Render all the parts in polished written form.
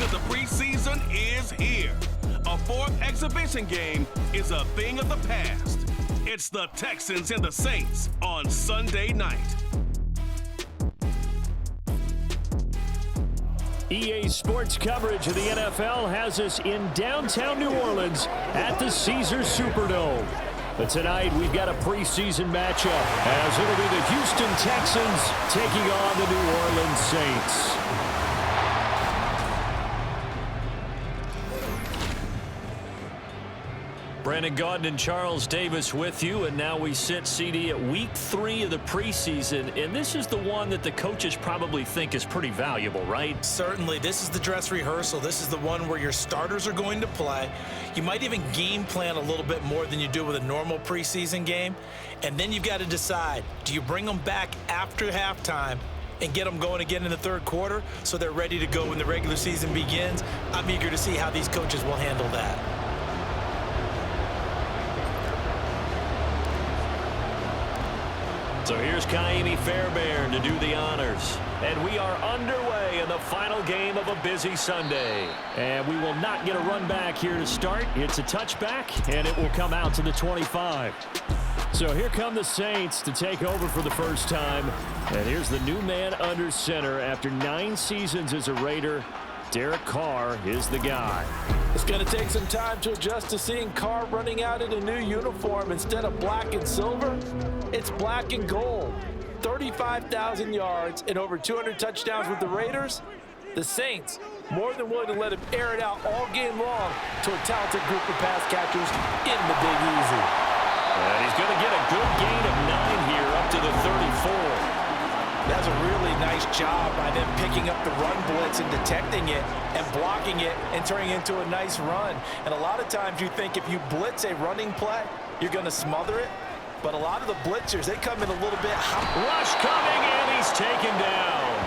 because the preseason is here. A fourth exhibition game is a thing of the past. It's the Texans and the Saints on Sunday night. EA Sports coverage of the NFL has us in downtown New Orleans at the Caesars Superdome. But tonight we've got a preseason matchup as it'll be the Houston Texans taking on the New Orleans Saints. Brandon Gaudin and Charles Davis with you, and now we sit, CD, at week 3 of the preseason, and this is the one that the coaches probably think is pretty valuable, right? Certainly. This is the dress rehearsal. This is the one where your starters are going to play. You might even game plan a little bit more than you do with a normal preseason game, and then you've got to decide, do you bring them back after halftime and get them going again in the third quarter so they're ready to go when the regular season begins? I'm eager to see how these coaches will handle that. So here's Kaimi Fairbairn to do the honors. And we are underway in the final game of a busy Sunday. And we will not get a run back here to start. It's a touchback, and it will come out to the 25. So here come the Saints to take over for the first time. And here's the new man under center after 9 seasons as a Raider. Derek Carr is the guy. It's going to take some time to adjust to seeing Carr running out in a new uniform instead of black and silver. It's black and gold. 35,000 yards and over 200 touchdowns with the Raiders. The Saints more than willing to let him air it out all game long to a talented group of pass catchers in the Big Easy. And he's going to get a good gain of 9 here up to the 34. That's a really nice job by them picking up the run blitz and detecting it and blocking it and turning it into a nice run. And a lot of times you think if you blitz a running play, you're going to smother it. But a lot of the blitzers, they come in a little bit hot. Rush coming, and he's taken down.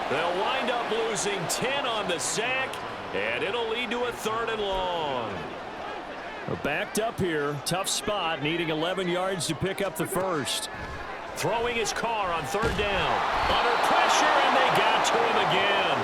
They'll wind up losing 10 on the sack, and it'll lead to a 3rd and long. We're backed up here. Tough spot, needing 11 yards to pick up the first. Throwing his car on 3rd down. Under pressure, and they got to him again.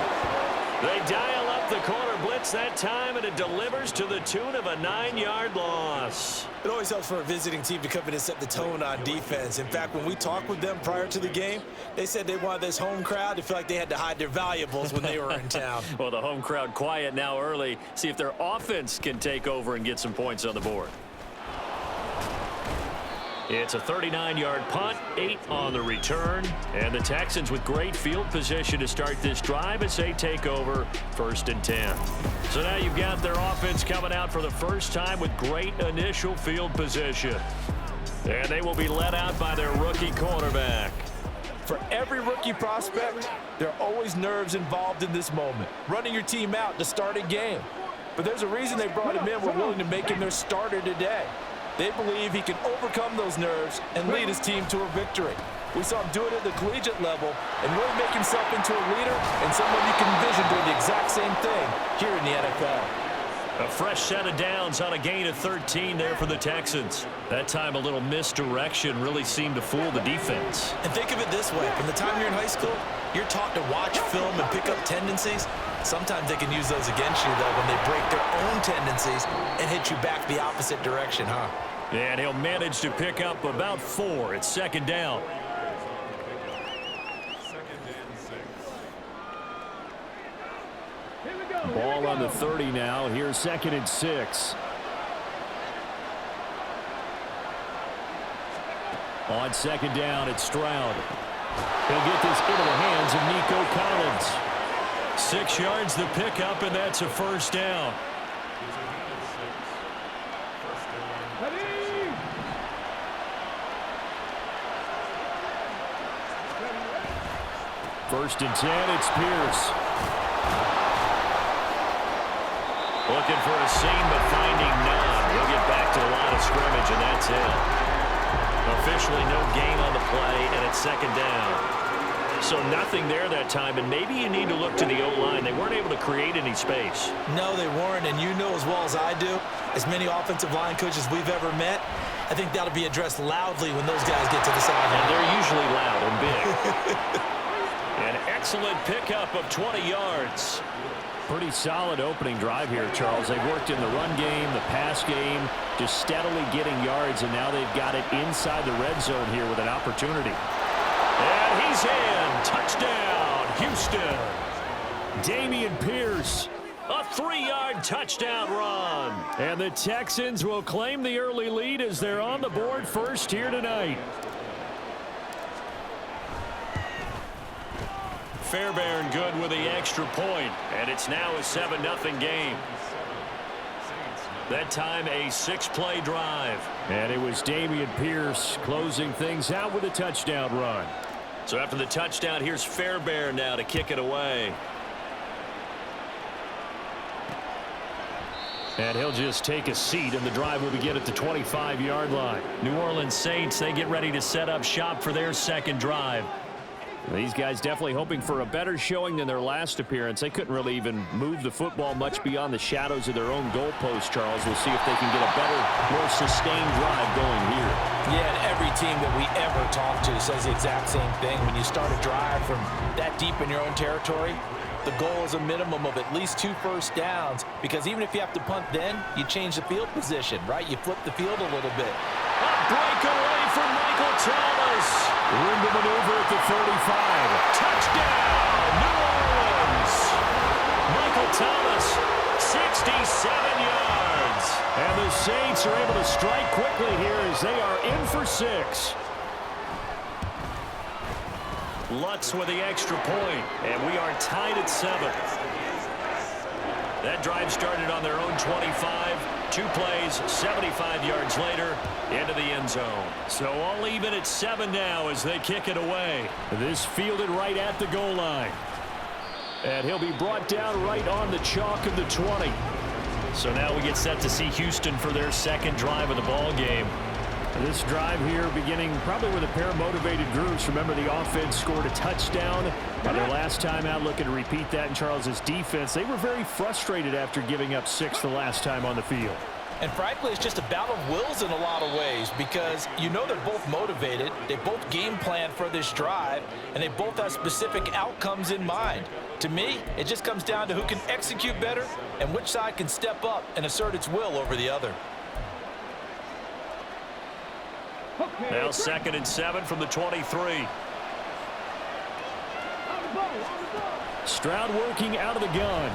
They dial up the corner blitz that time, and it delivers to the tune of a 9-yard loss. It always helps for a visiting team to come in and set the tone on defense. In fact, when we talked with them prior to the game, they said they wanted this home crowd to feel like they had to hide their valuables when they were in town. Well, the home crowd quiet now early. See if their offense can take over and get some points on the board. It's a 39-yard punt, 8 on the return, and the Texans with great field position to start this drive as they take over 1st and 10. So now you've got their offense coming out for the first time with great initial field position. And they will be led out by their rookie quarterback. For every rookie prospect, there are always nerves involved in this moment. Running your team out to start a game. But there's a reason they brought him in. We're willing to make him their starter today. They believe he can overcome those nerves and lead his team to a victory. We saw him do it at the collegiate level and really make himself into a leader and someone you can envision doing the exact same thing here in the NFL. A fresh set of downs on a gain of 13 there for the Texans. That time a little misdirection really seemed to fool the defense. And think of it this way. From the time you're in high school, you're taught to watch film and pick up tendencies. Sometimes they can use those against you, though, when they break their own tendencies and hit you back the opposite direction, huh? And he'll manage to pick up about 4. It's 2nd down. Ball on the 30 now. Here's 2nd and 6. On 2nd down, it's Stroud. He'll get this into the hands of Nico Collins. 6 yards the pickup, and that's a 1st down. First and 10, it's Pierce. Looking for a seam, but finding none. He'll get back to the line of scrimmage, and that's it. Officially no gain on the play, and it's 2nd down. So nothing there that time, and maybe you need to look to the O-line. They weren't able to create any space. No, they weren't, and you know as well as I do, as many offensive line coaches we've ever met, I think that'll be addressed loudly when those guys get to the sideline. And they're usually loud and big. An excellent pickup of 20 yards. Pretty solid opening drive here, Charles. They've worked in the run game, the pass game, just steadily getting yards, and now they've got it inside the red zone here with an opportunity. And he's in. Touchdown, Houston. Dameon Pierce, a 3-yard touchdown run. And the Texans will claim the early lead as they're on the board first here tonight. Fairbairn good with the extra point, and it's now a 7-0 game. That time a 6-play drive. And it was Dameon Pierce closing things out with a touchdown run. So after the touchdown, here's Fairbairn now to kick it away. And he'll just take a seat, and the drive will begin at the 25-yard line. New Orleans Saints, they get ready to set up shop for their second drive. These guys definitely hoping for a better showing than their last appearance. They couldn't really even move the football much beyond the shadows of their own goalpost, Charles. We'll see if they can get a better, more sustained drive going here. Yeah, and every team that we ever talk to says the exact same thing. When you start a drive from that deep in your own territory, the goal is a minimum of at least 2 first downs, because even if you have to punt then, you change the field position, right? You flip the field a little bit. A breakaway from Michael Thomas. Room to maneuver at the 35. Touchdown, New Orleans. Michael Thomas, 67 yards. And the Saints are able to strike quickly here as they are in for 6. Lutz with the extra point, and we are tied at 7. That drive started on their own 25. 2 plays, 75 yards later, into the end zone. So all even at 7 now as they kick it away. This fielded right at the goal line. And he'll be brought down right on the chalk of the 20. So now we get set to see Houston for their second drive of the ball game. This drive here beginning probably with a pair of motivated groups. Remember, the offense scored a touchdown on their last time out. Looking to repeat that in Charles's defense. They were very frustrated after giving up 6 the last time on the field. And frankly, it's just a battle of wills in a lot of ways, because you know they're both motivated, they both game plan for this drive, and they both have specific outcomes in mind. To me, it just comes down to who can execute better and which side can step up and assert its will over the other. Now 2nd and 7 from the 23. Stroud working out of the gun.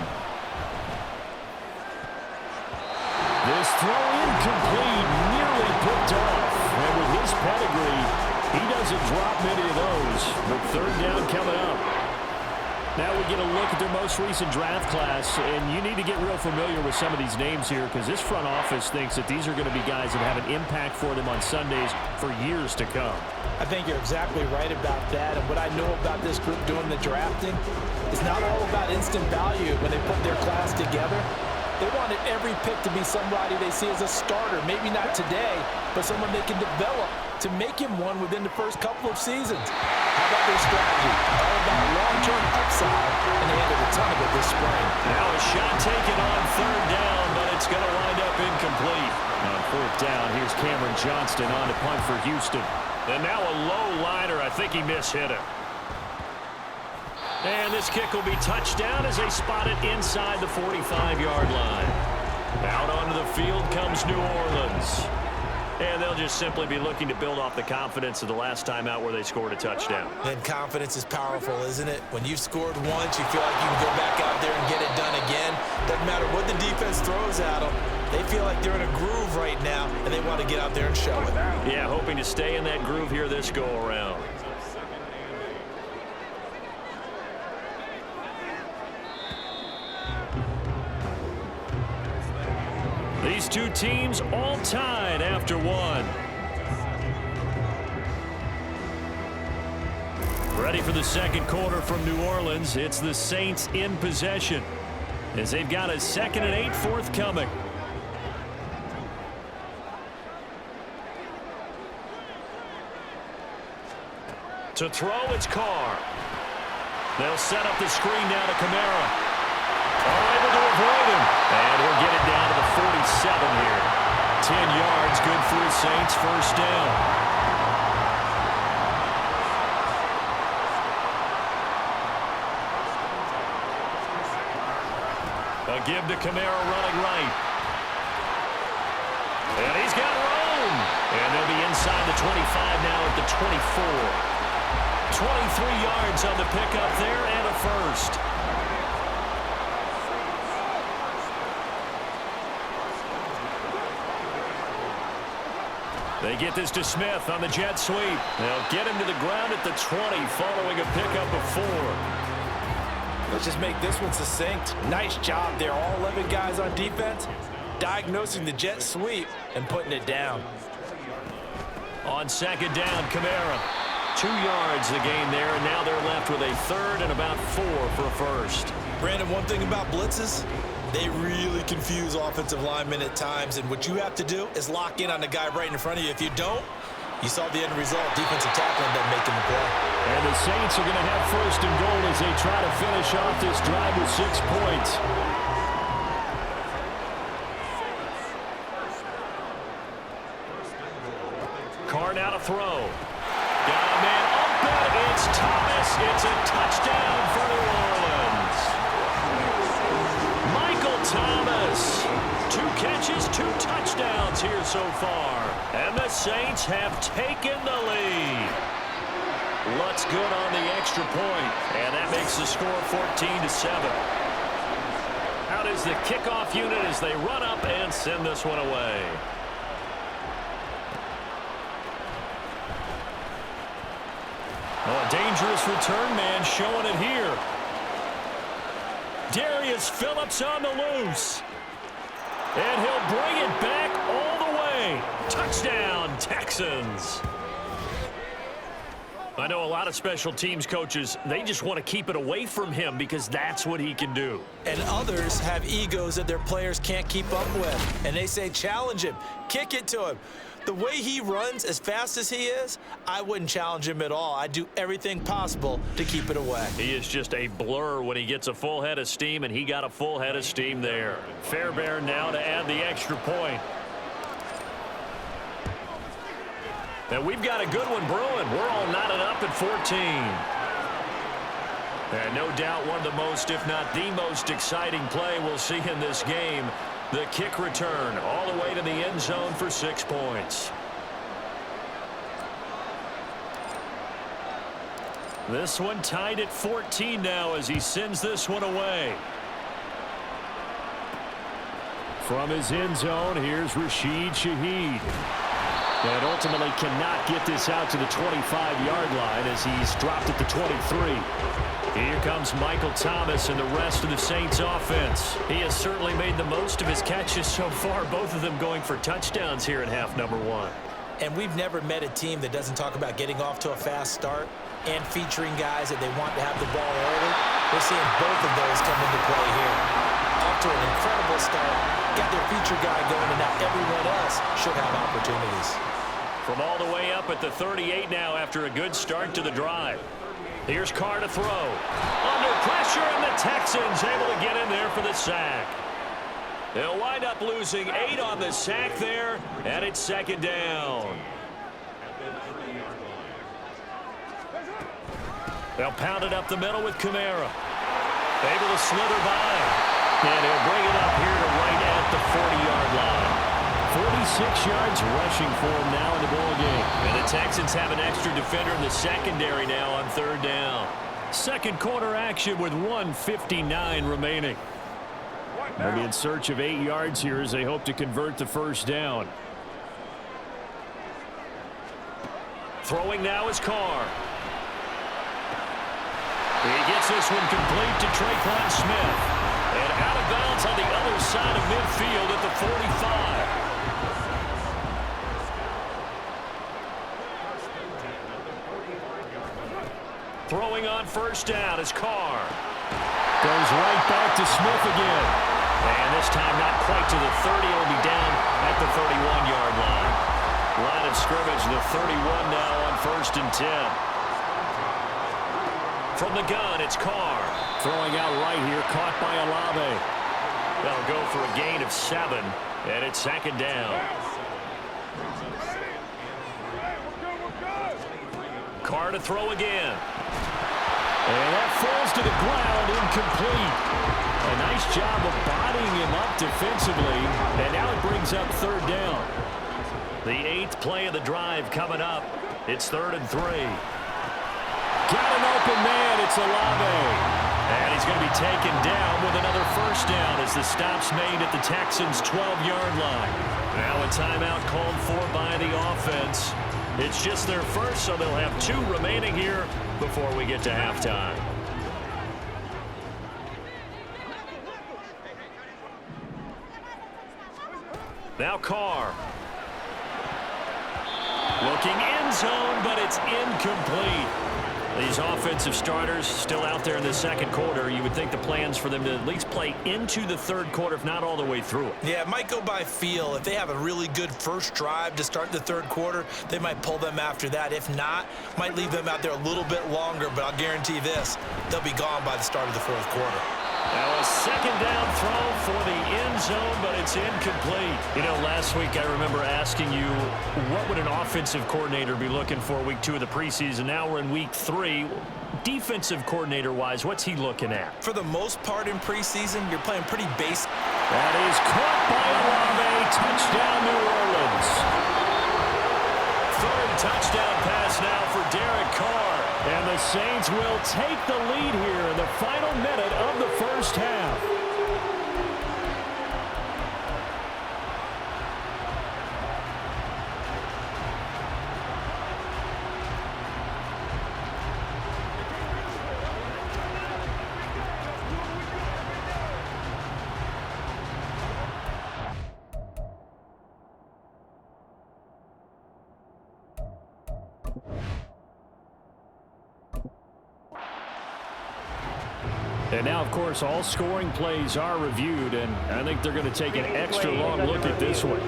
This throw incomplete, nearly picked off. And with his pedigree, he doesn't drop many of those. But 3rd down coming up. Now we get a look at their most recent draft class, and you need to get real familiar with some of these names here, because this front office thinks that these are going to be guys that have an impact for them on Sundays for years to come. I think you're exactly right about that, and what I know about this group doing the drafting is not all about instant value when they put their class together. They wanted every pick to be somebody they see as a starter, maybe not today, but someone they can develop to make him one within the first couple of seasons. How about their strategy? All about long-term upside, and they added a ton of it this spring. Now a shot taken on 3rd down, but it's going to wind up incomplete. On 4th down, here's Cameron Johnston on to punt for Houston. And now a low liner. I think he mishit it. And this kick will be touchdown as they spot it inside the 45-yard line. Out onto the field comes New Orleans. And they'll just simply be looking to build off the confidence of the last time out where they scored a touchdown. Then confidence is powerful, isn't it? When you've scored once, you feel like you can go back out there and get it done again. Doesn't matter what the defense throws at them. They feel like they're in a groove right now, and they want to get out there and show it. Yeah, hoping to stay in that groove here this go-around. These two teams all tied after 1. Ready for the second quarter from New Orleans. It's the Saints in possession as they've got a 2nd and 8 forthcoming. To throw, it's Carr. They'll set up the screen now to Kamara. Able to avoid him. And he'll get it down to the 47 here. 10 yards, good for the Saints, 1st down. A give to Kamara running right. And he's got room. And they'll be inside the 25 now at the 24. 23 yards on the pickup there and a first. They get this to Smith on the jet sweep. They'll get him to the ground at the 20 following a pickup of 4. Let's just make this one succinct. Nice job there, all 11 guys on defense, diagnosing the jet sweep and putting it down. On second down, Kamara. 2 yards the gain there, and now they're left with a third and about 4 for a first. Brandon, one thing about blitzes, they really confuse offensive linemen at times, and what you have to do is lock in on the guy right in front of you. If you don't, you saw the end result. Defensive tackle ended up making the play. And the Saints are going to have first and goal as they try to finish off this drive with 6 points. Carr now to throw. Got a man open. It's Thomas. It's a touchdown for New Orleans. Michael Thomas. 2 catches, 2 touchdowns here so far. And the Saints have taken the lead. Lutz good on the extra point. And that makes the score 14-7. Out is the kickoff unit as they run up and send this one away. Oh, a dangerous return man showing it here. Darius Phillips on the loose. And he'll bring it back all the way. Touchdown, Texans. I know a lot of special teams coaches, they just want to keep it away from him because that's what he can do. And others have egos that their players can't keep up with. And they say, challenge him, kick it to him. The way he runs, as fast as he is, I wouldn't challenge him at all. I'd do everything possible to keep it away. He is just a blur when he gets a full head of steam, and he got a full head of steam there. Fairbairn now to add the extra point. And we've got a good one brewing. We're all knotted up at 14. And no doubt one of the most, if not the most exciting play we'll see in this game. The kick return all the way to the end zone for 6 points. This one tied at 14 now as he sends this one away. From his end zone, here's Rashid Shaheed. And ultimately cannot get this out to the 25-yard line as he's dropped at the 23. Here comes Michael Thomas and the rest of the Saints offense. He has certainly made the most of his catches so far, both of them going for touchdowns here in half number 1. And we've never met a team that doesn't talk about getting off to a fast start and featuring guys that they want to have the ball early. We're seeing both of those come into play here. Off to an incredible start, got their feature guy going, and now everyone else should have opportunities. From all the way up at the 38 now after a good start to the drive. Here's Carr to throw. Under pressure, and the Texans able to get in there for the sack. They'll wind up losing 8 on the sack there, and it's second down. They'll pound it up the middle with Kamara. Able to slither by. And he'll bring it up here to right at the 40-yard line. 46 yards rushing for him now in the ball game. And the Texans have an extra defender in the secondary now on third down. Second quarter action with 1:59 remaining. They'll be in search of 8 yards here as they hope to convert the first down. Throwing now is Carr. He gets this one complete to Traquan Smith. And out of bounds on the other side of midfield at the 45. Throwing on first down is Carr. Goes right back to Smith again. And this time not quite to the 30. It'll be down at the 31-yard line. Line of scrimmage, the 31 now on first and 10. From the gun, it's Carr. Throwing out right here, caught by Olave. They'll go for a gain of 7, and it's second down. Carr to throw again. And that falls to the ground, incomplete. A nice job of buying freeing him up defensively, and now it brings up third down. The 8th play of the drive coming up. It's 3rd and 3. Got an open man. It's Olave. And he's going to be taken down with another first down as the stop's made at the Texans' 12-yard line. Now a timeout called for by the offense. It's just their first, so they'll have 2 remaining here before we get to halftime. Now Carr. Looking end zone, but it's incomplete. These offensive starters still out there in the second quarter. You would think the plans for them to at least play into the third quarter, if not all the way through it. Yeah, it might go by feel. If they have a really good first drive to start the third quarter, they might pull them after that. If not, might leave them out there a little bit longer, but I'll guarantee this, they'll be gone by the start of the fourth quarter. Now a second down throw for the end zone, but it's incomplete. You know, last week I remember asking you, what would an offensive coordinator be looking for week 2 of the preseason? Now we're in week 3. Defensive coordinator-wise, what's he looking at? For the most part in preseason, you're playing pretty basic. That is caught by Olave. Touchdown, New Orleans. 3rd touchdown pass now for Derek Carr. And the Saints will take the lead here in the final minute of the first half. And now, of course, all scoring plays are reviewed, and I think they're going to take an extra long look at this one.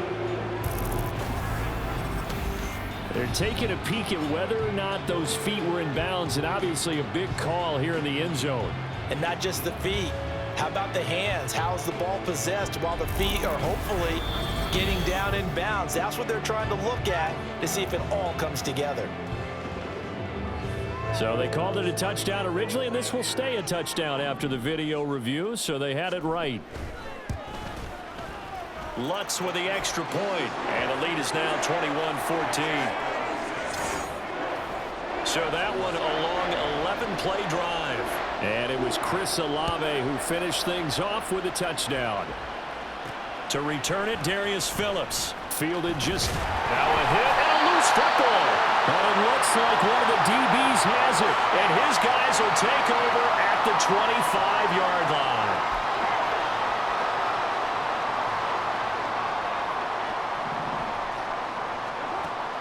They're taking a peek at whether or not those feet were in bounds, and obviously a big call here in the end zone. And not just the feet. How about the hands? How's the ball possessed while the feet are hopefully getting down in bounds? That's what they're trying to look at to see if it all comes together. So they called it a touchdown originally, and this will stay a touchdown after the video review, so they had it right. Lutz with the extra point, and the lead is now 21-14. So that one a long 11-play drive. And it was Chris Olave who finished things off with a touchdown. To return it, Darius Phillips. Fielded just now a hit and a loose football. And it looks like one of the DBs has it. And his guys will take over at the 25-yard line.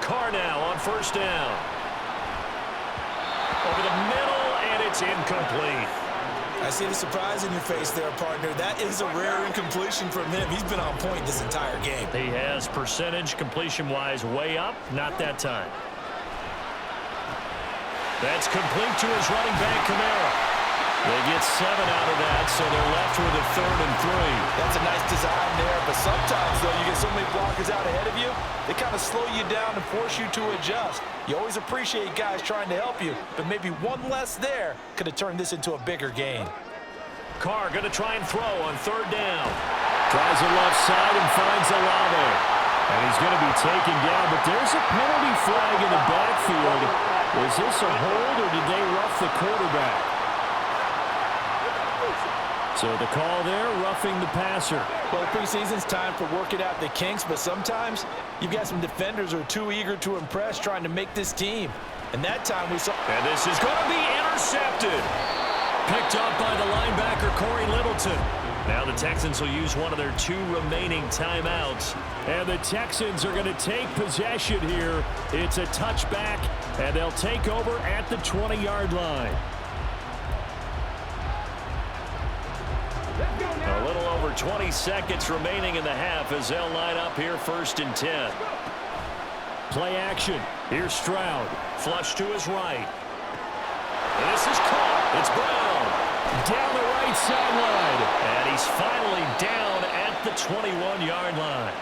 Carr now on first down. Over the middle, and it's incomplete. I see the surprise in your face there, partner. That is a rare incompletion from him. He's been on point this entire game. He has percentage completion-wise way up. Not that time. That's complete to his running back, Kamara. They get 7 out of that, so they're left with a 3rd and 3. That's a nice design there, but sometimes, though, you get so many blockers out ahead of you, they kind of slow you down and force you to adjust. You always appreciate guys trying to help you, but maybe one less there could have turned this into a bigger game. Carr going to try and throw on 3rd down. Tries the left side and finds Olave. And he's going to be taken down, but there's a penalty flag in the backfield. Was this a hold, or did they rough the quarterback? So the call there, roughing the passer. Well, preseason's time for working out the kinks, but sometimes you've got some defenders who are too eager to impress trying to make this team. And that time we saw... And this is going to be intercepted. Picked up by the linebacker, Corey Littleton. Now the Texans will use one of their 2 remaining timeouts. And the Texans are going to take possession here. It's a touchback, and they'll take over at the 20-yard line. A little over 20 seconds remaining in the half as they'll line up here 1st and 10. Play action. Here's Stroud. Flush to his right. This is caught. It's Brown. Down the right sideline. And he's finally down at the 21-yard line.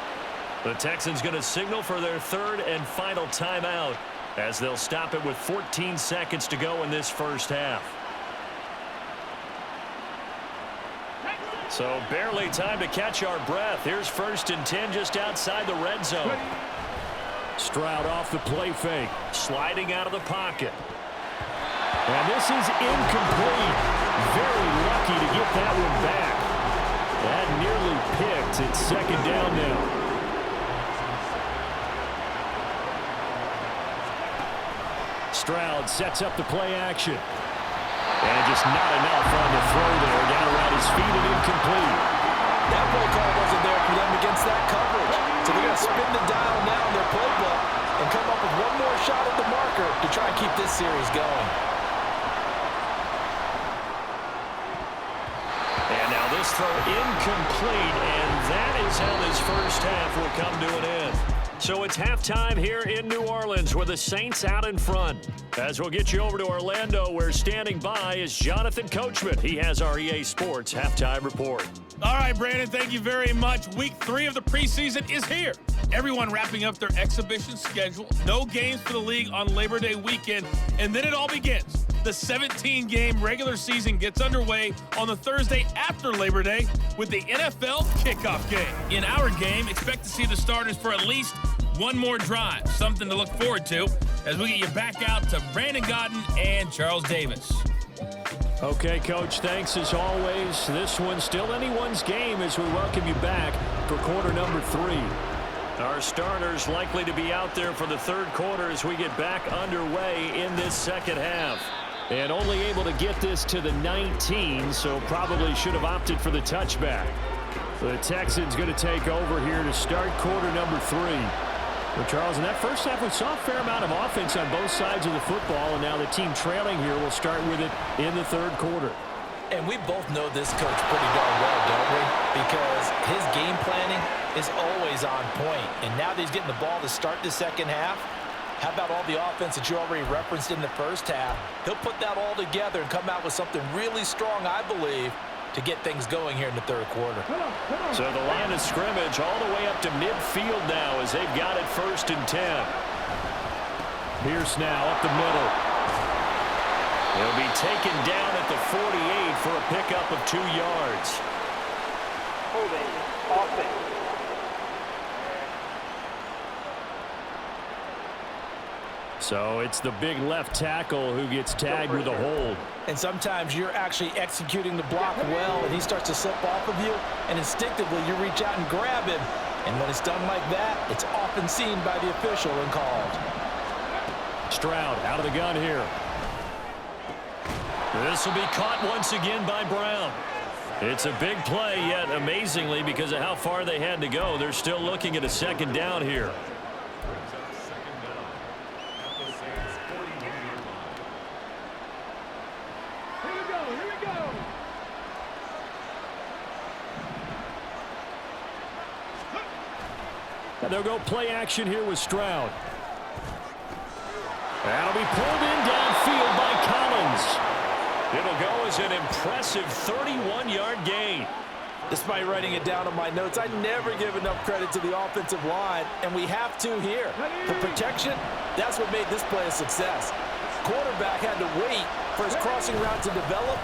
The Texans going to signal for their 3rd and final timeout as they'll stop it with 14 seconds to go in this first half. So barely time to catch our breath. Here's 1st and 10 just outside the red zone. Stroud off the play fake, sliding out of the pocket. And this is incomplete. Very lucky to get that one back. That nearly picked. It's 2nd down now. Stroud sets up the play action. And just not enough on the throw there. Down around his feet and incomplete. That play call wasn't there for them against that coverage. So they're going to spin the dial now in their playbook and come up with one more shot at the marker to try and keep this series going. And now this throw incomplete, and that is how this first half will come to an end. So it's halftime here in New Orleans with the Saints out in front. As we'll get you over to Orlando, where standing by is Jonathan Coachman. He has our EA Sports halftime report. All right, Brandon, thank you very much. Week 3 of the preseason is here. Everyone wrapping up their exhibition schedule. No games for the league on Labor Day weekend, and then it all begins. The 17-game regular season gets underway on the Thursday after Labor Day with the NFL kickoff game. In our game, expect to see the starters for at least one more drive, something to look forward to as we get you back out to Brandon Godden and Charles Davis. Okay, Coach, thanks as always. This one's still anyone's game as we welcome you back for quarter number 3. Our starters likely to be out there for the 3rd quarter as we get back underway in this second half. And only able to get this to the 19, so probably should have opted for the touchback. The Texans going to take over here to start quarter number 3. Well, Charles, in that first half, we saw a fair amount of offense on both sides of the football, and now the team trailing here will start with it in the 3rd quarter. And we both know this coach pretty darn well, don't we? Because his game planning is always on point. And now that he's getting the ball to start the second half, how about all the offense that you already referenced in the first half? He'll put that all together and come out with something really strong, I believe, to get things going here in the 3rd quarter. So the line of scrimmage all the way up to midfield now as they've got it 1st and 10. Pierce now up the middle. He'll be taken down at the 48 for a pickup of 2 yards. Holding offense. So it's the big left tackle who gets tagged with a hold. And sometimes you're actually executing the block well, and he starts to slip off of you, and instinctively you reach out and grab him. And when it's done like that, it's often seen by the official and called. Stroud out of the gun here. This will be caught once again by Brown. It's a big play, yet amazingly, because of how far they had to go, they're still looking at a 2nd down here. And they'll go play action here with Stroud. That'll be pulled in downfield by Collins. It'll go as an impressive 31-yard gain. Despite writing it down on my notes, I never give enough credit to the offensive line, and we have to here. The protection, that's what made this play a success. Quarterback had to wait for his crossing route to develop,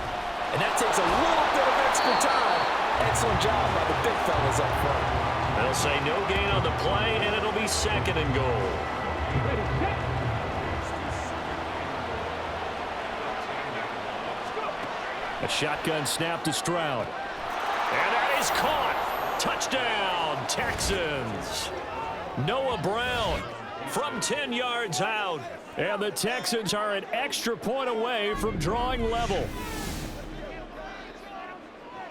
and that takes a little bit of extra time. Excellent job by the big fellas up front. They'll say no gain on the play, and it'll be 2nd and goal. A shotgun snap to Stroud. And that is caught. Touchdown, Texans. Noah Brown from 10 yards out. And the Texans are an extra point away from drawing level.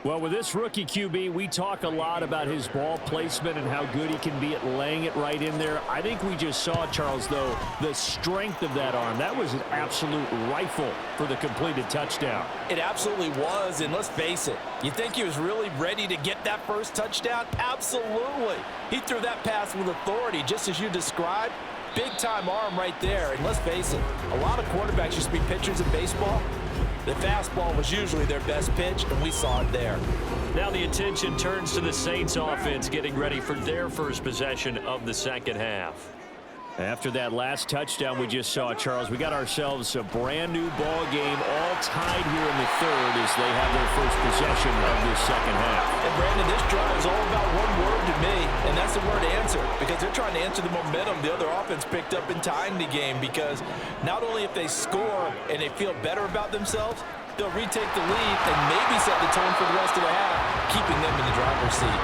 Well, with this rookie QB, we talk a lot about his ball placement and how good he can be at laying it right in there. I think we just saw, Charles, though, the strength of that arm. That was an absolute rifle for the completed touchdown. It absolutely was, and let's face it, you think he was really ready to get that first touchdown? Absolutely. He threw that pass with authority, just as you described. Big-time arm right there, and let's face it, a lot of quarterbacks used to be pitchers in baseball. The fastball was usually their best pitch, and we saw it there. Now the attention turns to the Saints offense getting ready for their first possession of the second half. After that last touchdown we just saw, Charles, we got ourselves a brand new ball game, all tied here in the third as they have their first possession of this second half. And Brandon, this drive is all about one word to me, and that's the word answer, because they're trying to answer the momentum the other offense picked up in tying the game, because not only if they score and they feel better about themselves, they'll retake the lead and maybe set the tone for the rest of the half, keeping them in the driver's seat.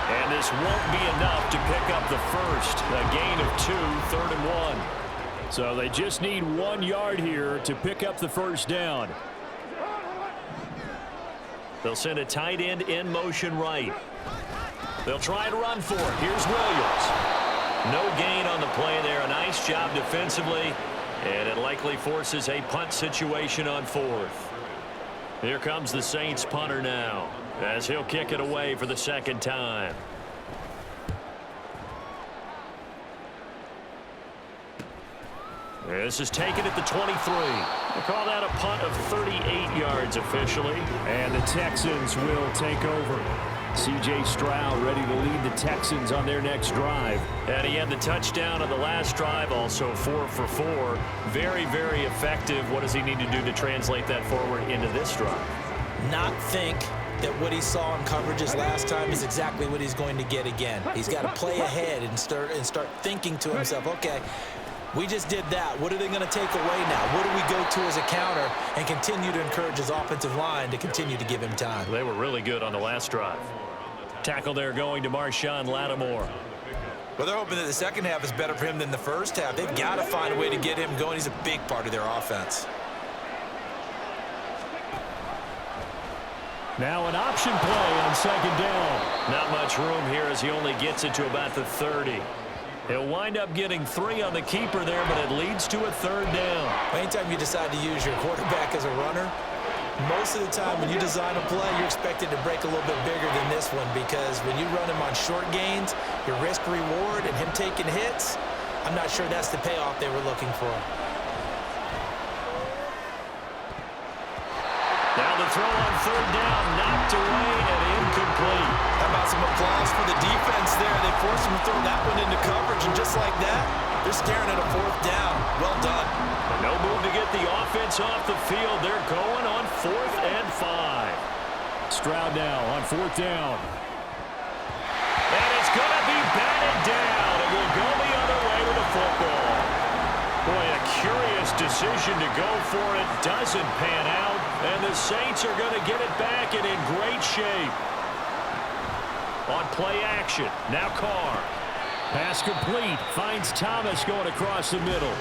And this won't be enough to pick up the first. A gain of 2, 3rd and 1. So they just need 1 yard here to pick up the first down. They'll send a tight end in motion right. They'll try to run for it. Here's Williams. No gain on the play there. A nice job defensively. And it likely forces a punt situation on 4th. Here comes the Saints punter now, as he'll kick it away for the second time. This is taken at the 23. We'll call that a punt of 38 yards officially. And the Texans will take over. C.J. Stroud ready to lead the Texans on their next drive. And he had the touchdown on the last drive, also 4 for 4. Very, very effective. What does he need to do to translate that forward into this drive? Not think that what he saw in coverages last time is exactly what he's going to get again. He's got to play ahead and start thinking to himself, okay, we just did that. What are they going to take away now? What do we go to as a counter? And continue to encourage his offensive line to continue to give him time. They were really good on the last drive. Tackle there going to Marshawn Lattimore. Well, they're hoping that the second half is better for him than the first half. They've got to find a way to get him going. He's a big part of their offense. Now an option play on second down. Not much room here as he only gets it to about the 30. He'll wind up getting 3 on the keeper there, but it leads to a 3rd down. Anytime you decide to use your quarterback as a runner, most of the time when you design a play, you're expected to break a little bit bigger than this one, because when you run him on short gains, your risk-reward and him taking hits, I'm not sure that's the payoff they were looking for. Now the throw on 3rd down, knocked away and incomplete. How about some applause for the defense there? They forced him to throw that one into coverage, and just like that, they're staring at a 4th down. Well done. No move to get the offense off the field. They're going on 4th and 5. Stroud now on 4th down. And it's going to be batted down. It will go the other way with the football. Boy, a curious decision to go for it. Doesn't pan out. And the Saints are going to get it back and in great shape. On play action. Now Carr. Pass complete. Finds Thomas going across the middle.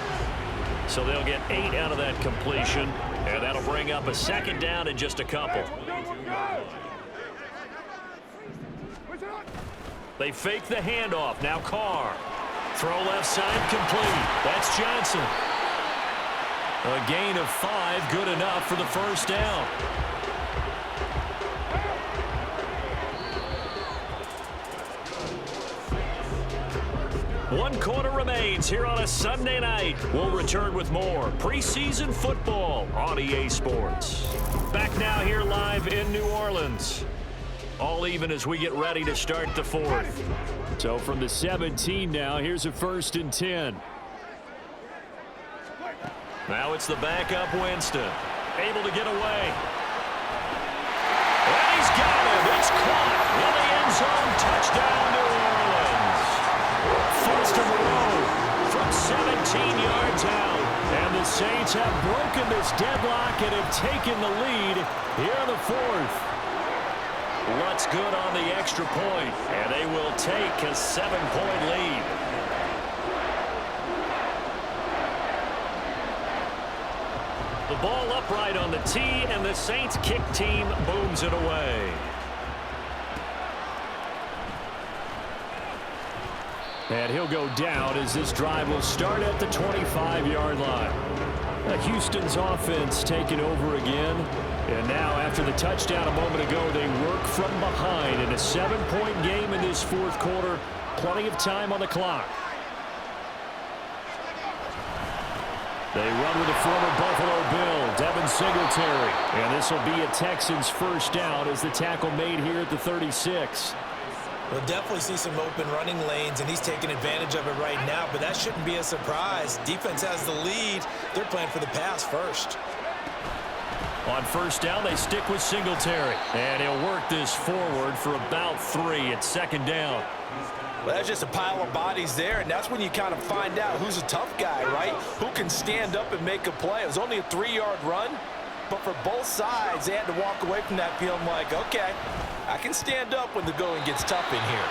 So they'll get 8 out of that completion. And that'll bring up a 2nd down in just a couple. They fake the handoff. Now Carr. Throw left side complete. That's Johnson. A gain of 5, good enough for the first down. One quarter remains here on a Sunday night. We'll return with more preseason football on EA Sports. Back now here live in New Orleans. All even as we get ready to start the 4th. So from the 17 now, here's a 1st and 10. Now it's the backup Winston. Able to get away. And he's got it. It's caught in the end zone. Touchdown, New Orleans. First of a row from 17 yards out. And the Saints have broken this deadlock and have taken the lead here in the 4th. What's good on the extra point, and they will take a 7-point lead. The ball upright on the tee, and the Saints kick team booms it away. And he'll go down as this drive will start at the 25-yard line. Houston's offense taking over again. And now after the touchdown a moment ago, they work from behind in a 7-point game in this 4th quarter. Plenty of time on the clock. They run with the former Buffalo Bill, Devin Singletary. And this will be a Texans first down as the tackle made here at the 36. We'll definitely see some open running lanes, and he's taking advantage of it right now, but that shouldn't be a surprise. Defense has the lead. They're playing for the pass first. On first down, they stick with Singletary. And he'll work this forward for about 3 at second down. Well, that's just a pile of bodies there, and that's when you kind of find out who's a tough guy, right? Who can stand up and make a play. It was only a 3-yard run, but for both sides, they had to walk away from that feeling like, okay, I can stand up when the going gets tough in here.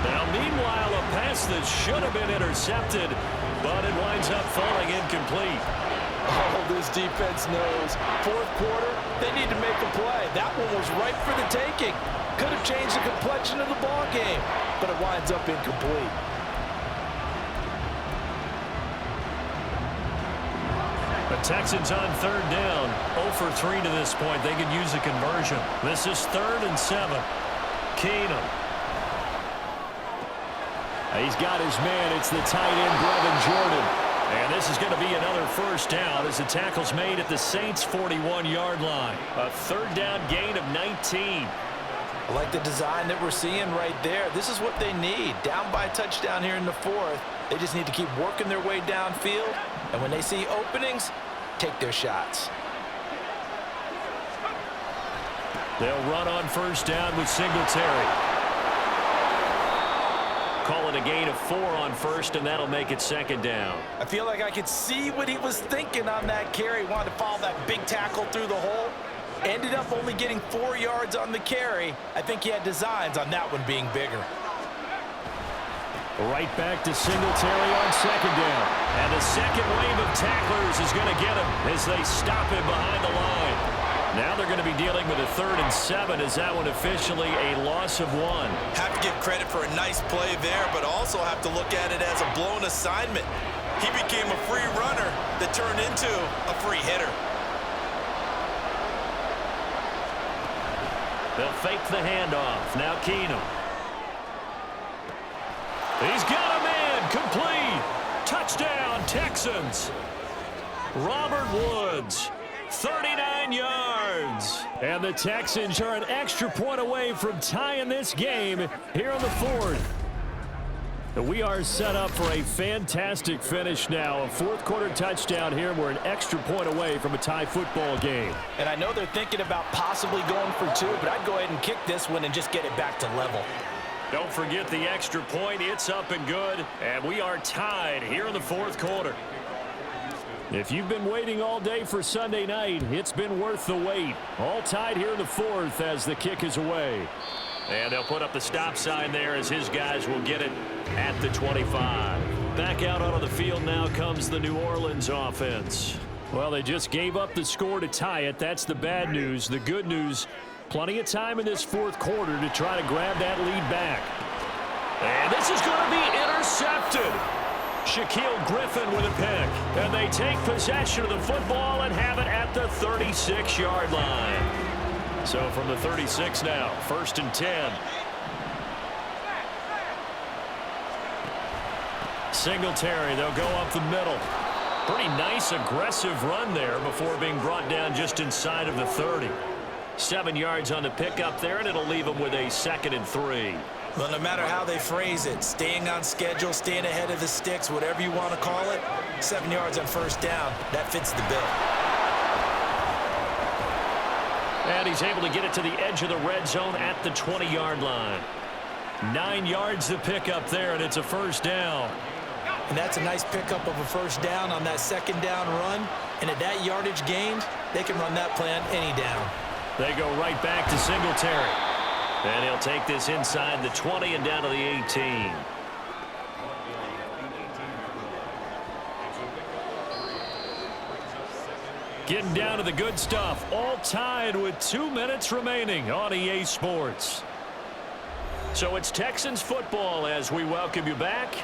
Now, meanwhile, a pass that should have been intercepted, but it winds up falling incomplete. Oh, this defense knows. Fourth quarter, they need to make a play. That one was ripe for the taking. Could have changed the complexion of the ball game, but it winds up incomplete. The Texans on third down, 0 for 3 to this point. They could use a conversion. This is 3rd and 7. Keenum. He's got his man. It's the tight end, Brevin Jordan. And this is going to be another first down as the tackle's made at the Saints' 41-yard line. A third down gain of 19. I like the design that we're seeing right there. This is what they need. Down by a touchdown here in the 4th. They just need to keep working their way downfield. And when they see openings, take their shots. They'll run on first down with Singletary. Call it a gain of 4 on first, and that'll make it second down. I feel like I could see what he was thinking on that carry. He wanted to follow that big tackle through the hole. Ended up only getting 4 yards on the carry. I think he had designs on that one being bigger. Right back to Singletary on second down. And the second wave of tacklers is going to get him as they stop him behind the line. Now they're going to be dealing with a 3rd and 7 as that one officially a loss of 1. Have to give credit for a nice play there, but also have to look at it as a blown assignment. He became a free runner that turned into a free hitter. They'll fake the handoff. Now Keenum. He's got a man. Complete. Touchdown, Texans. Robert Woods. 39 yards. And the Texans are an extra point away from tying this game here in the 4th. We are set up for a fantastic finish now. A 4th quarter touchdown here. We're an extra point away from a tie football game. And I know they're thinking about possibly going for 2, but I'd go ahead and kick this one and just get it back to level. Don't forget the extra point. It's up and good. And we are tied here in the 4th quarter. If you've been waiting all day for Sunday night, it's been worth the wait. All tied here in the 4th as the kick is away. And they'll put up the stop sign there as his guys will get it at the 25. Back out onto the field now comes the New Orleans offense. Well, they just gave up the score to tie it. That's the bad news. The good news, plenty of time in this 4th quarter to try to grab that lead back. And this is going to be intercepted. Shaquille Griffin with a pick. And they take possession of the football and have it at the 36-yard line. So from the 36 now, 1st and 10. Singletary, they'll go up the middle. Pretty nice, aggressive run there before being brought down just inside of the 30. 7 yards on the pickup there, and it'll leave them with a 2nd and 3. Well, no matter how they phrase it, staying on schedule, staying ahead of the sticks, whatever you want to call it, 7 yards on first down, that fits the bill. And he's able to get it to the edge of the red zone at the 20-yard line. 9 yards to pick up there, and it's a first down. And that's a nice pickup of a first down on that 2nd down run. And at that yardage gained, they can run that play on any down. They go right back to Singletary. And he'll take this inside the 20 and down to the 18. Getting down to the good stuff. All tied with 2 minutes remaining on EA Sports. So it's Texans football as we welcome you back.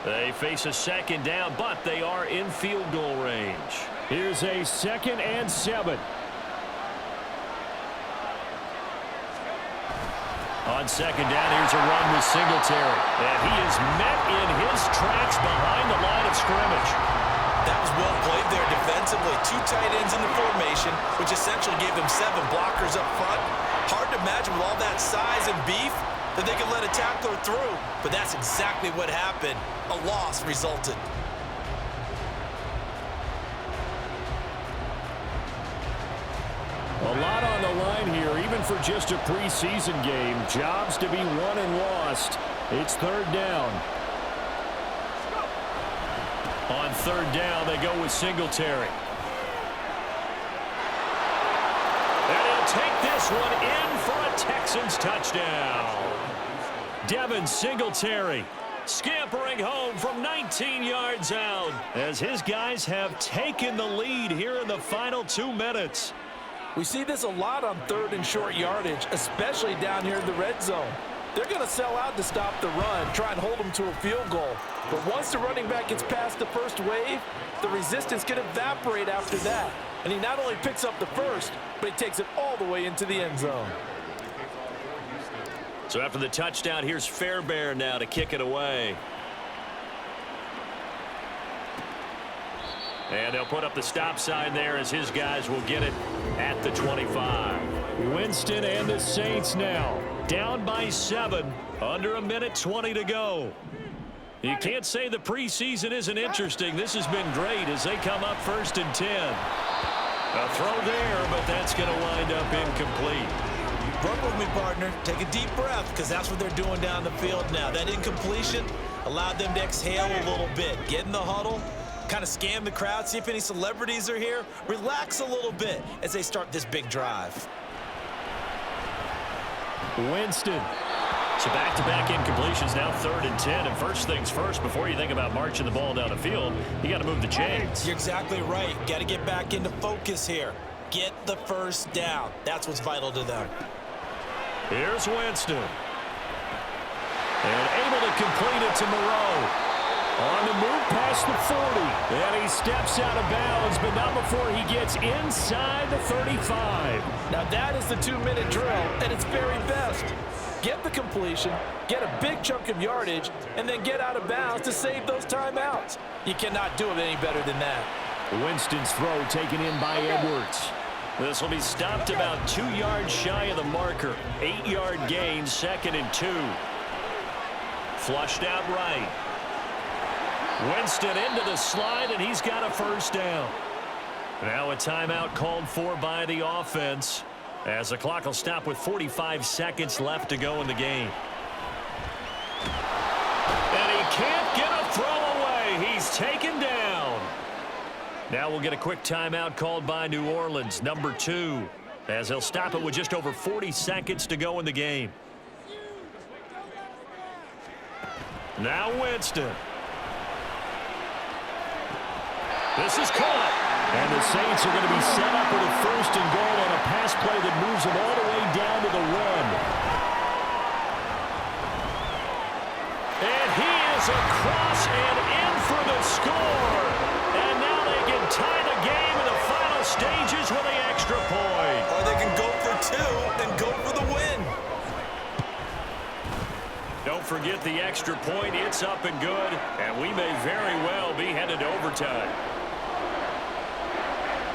They face a 2nd down, but they are in field goal range. Here's a 2nd and 7. On 2nd down, here's a run with Singletary. And he is met in his tracks behind the line of scrimmage. That was well played there defensively. 2 tight ends in the formation, which essentially gave them 7 blockers up front. Hard to imagine with all that size and beef, that they could let a tackler through, but that's exactly what happened. A loss resulted. A lot on the line here, even for just a preseason game. Jobs to be won and lost. It's third down. On third down, they go with Singletary. And he'll take this one in for a Texans touchdown. Devin Singletary scampering home from 19 yards out as his guys have taken the lead here in the final 2 minutes. We see this a lot on third and short yardage, especially down here in the red zone. They're going to sell out to stop the run, try and hold them to a field goal. But once the running back gets past the first wave, the resistance can evaporate after that. And he not only picks up the first, but he takes it all the way into the end zone. So after the touchdown, here's Fairbairn now to kick it away. And they'll put up the stop sign there as his guys will get it at the 25. Winston and the Saints now down by 7, under 1:20 to go. You can't say the preseason isn't interesting. This has been great as they come up 1st and 10. A throw there, but that's going to wind up incomplete. Work with me, partner. Take a deep breath, because that's what they're doing down the field now. That incompletion allowed them to exhale a little bit. Get in the huddle, kind of scan the crowd, see if any celebrities are here. Relax a little bit as they start this big drive. Winston. So back-to-back incompletions, now 3rd and 10. And first things first, before you think about marching the ball down the field, you got to move the chains. You're exactly right. Got to get back into focus here. Get the first down. That's what's vital to them. Here's Winston. And able to complete it to Moreau. On the move past the 40. And he steps out of bounds, but not before he gets inside the 35. Now that is the 2-minute drill at its very best. Get the completion, get a big chunk of yardage, and then get out of bounds to save those timeouts. You cannot do it any better than that. Winston's throw taken in by Edwards. This will be stopped about 2 yards shy of the marker. 8-yard gain, 2nd and 2. Flushed out right. Winston into the slide, and he's got a first down. Now a timeout called for by the offense, as the clock will stop with 45 seconds left to go in the game. And he can't get a throw away. He's taken down. Now we'll get a quick timeout called by New Orleans, number 2, as they'll stop it with just over 40 seconds to go in the game. Now Winston. This is caught. And the Saints are going to be set up with a 1st and goal on a pass play that moves them all the way down to the 1. And he is across and in for the score. And now they can tie the game in the final stages with the extra point. Or they can go for 2 and go for the win. Don't forget the extra point. It's up and good. And we may very well be headed to overtime.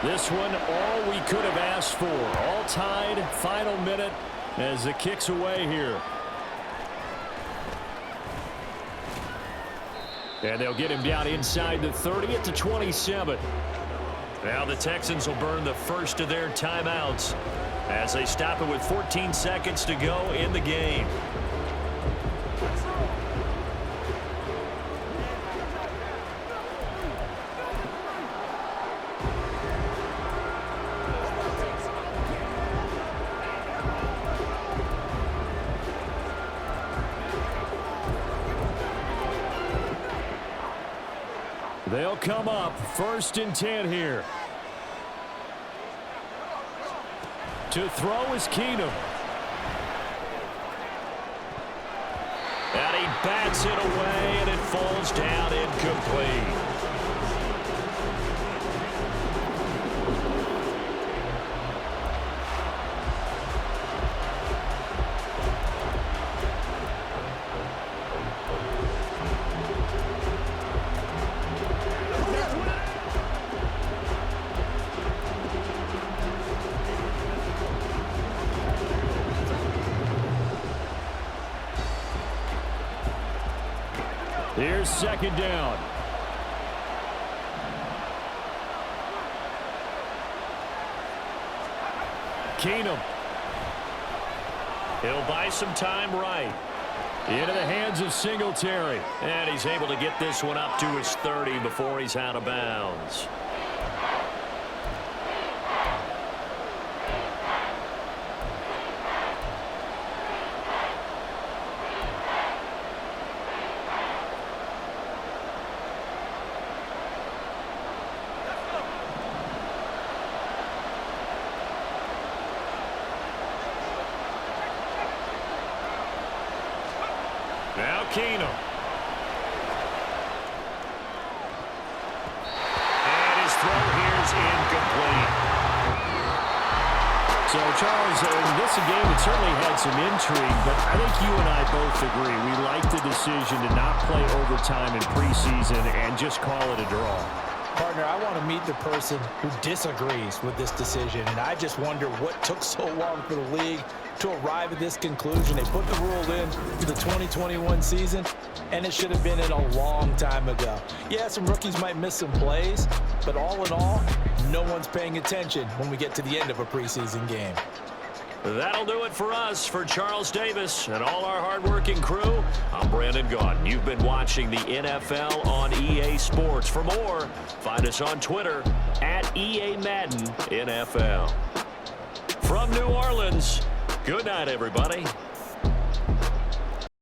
This one, all we could have asked for. All tied, final minute as the kick's away here. And they'll get him down inside the 30 at the 27. Now the Texans will burn the first of their timeouts as they stop it with 14 seconds to go in the game. They'll come up 1st and 10 here. To throw is Keenum. And he bats it away, and it falls down incomplete. Here's second down. Keenum. He'll buy some time right. Into the hands of Singletary. And he's able to get this one up to his 30 before he's out of bounds. Now Keenum. And his throw here's incomplete. So, Charles, in this game, it certainly had some intrigue, but I think you and I both agree. We like the decision to not play overtime in preseason and just call it a draw. Partner, I want to meet the person who disagrees with this decision, and I just wonder what took so long for the league to arrive at this conclusion. They put the rule in for the 2021 season, and it should have been in a long time ago. Yeah, some rookies might miss some plays, but all in all, no one's paying attention when we get to the end of a preseason game. That'll do it for us. For Charles Davis and all our hardworking crew, I'm Brandon Gaudin. You've been watching the NFL on EA Sports. For more, find us on Twitter at EA Madden NFL. From New Orleans, good night, everybody.